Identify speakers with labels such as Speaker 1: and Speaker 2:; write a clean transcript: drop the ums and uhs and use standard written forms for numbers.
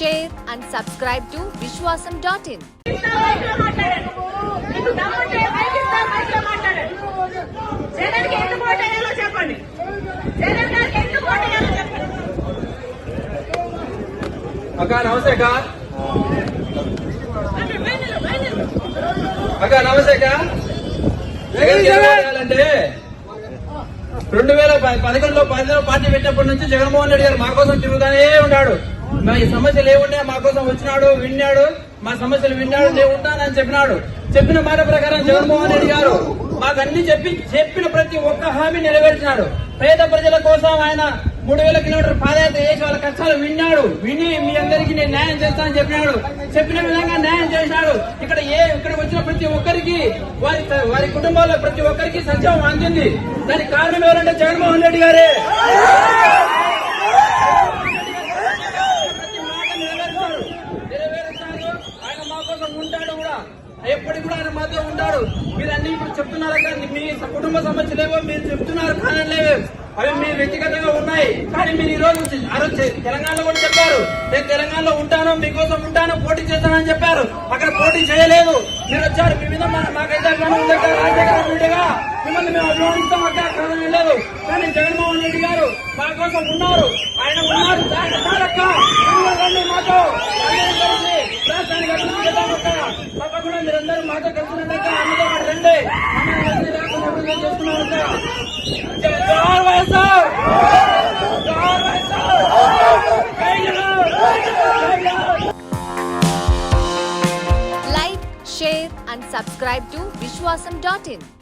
Speaker 1: share and subscribe to Vishwasam.in.
Speaker 2: అక్క నమస్తే అక్క. అక్క నమస్తే అక్క. అంటే 2011లో పార్టీ పెట్టినప్పటి నుంచి జగన్మోహన్ రెడ్డి గారు మా కోసం తిరుగుతానే ఉన్నాడు. మా ఈ సమస్యలు ఏముండే మా కోసం వచ్చినాడు, విన్నాడు, మా సమస్యలు విన్నాడు, నేను ఉంటానని చెప్పినాడు. చెప్పిన మాట ప్రకారం జగన్మోహన్ రెడ్డి గారు మాకు అన్ని చెప్పిన ప్రతి ఒక్క హామీ నెరవేర్చినాడు. పేద ప్రజల కోసం ఆయన 3000 కిలోమీటర్ పాదయాత్ర చేసి వాళ్ళ కష్టాలు విని మీ అందరికీ నేను న్యాయం చేస్తానని చెప్పినాడు. చెప్పిన విధంగా న్యాయం చేసినాడు. ఇక్కడ వచ్చిన ప్రతి ఒక్కరికి వారి కుటుంబాల్లో ప్రతి ఒక్కరికి సంక్షేమం అందింది. దానికి కారణం ఎవరంటే జగన్మోహన్ రెడ్డి గారే. ఆయన మా కోసం ఉంటాడు కూడా, ఎప్పటికి కూడా ఆయన మాతో ఉంటాడు. మీరు అన్ని ఇప్పుడు చెప్తున్నారు కానీ మీ కుటుంబ సమస్యలేవో మీరు చెప్తున్నారు, కారణలేవో అవి మీరు వ్యక్తిగతంగా ఉన్నాయి. కానీ మీరు ఈ రోజు తెలంగాణలో కూడా చెప్పారు, నేను తెలంగాణలో ఉంటాను, మీకోసం ఉంటాను, పోటీ చేస్తానని చెప్పారు. అక్కడ పోటీ చేయలేదు, మీరు వచ్చారు. మీ మీద మాకైతే అభిమానం రాజశేఖర మిమ్మల్ని మేము అభిమానిస్తాం. అక్కడ కారణం లేదు. కానీ జగన్మోహన్ రెడ్డి గారు మా కోసం ఉన్నారు, ఆయన ఉన్నారు. మాతో రాష్ట్రానికి అభివృద్ధి చేద్దామక్క. తప్పకుండా మీరందరూ మాతో కలిసినట్లయితే అందులో రండి. అభివృద్ధి చేస్తున్నామక్క.
Speaker 1: Like, share and subscribe to Vishwasam.in.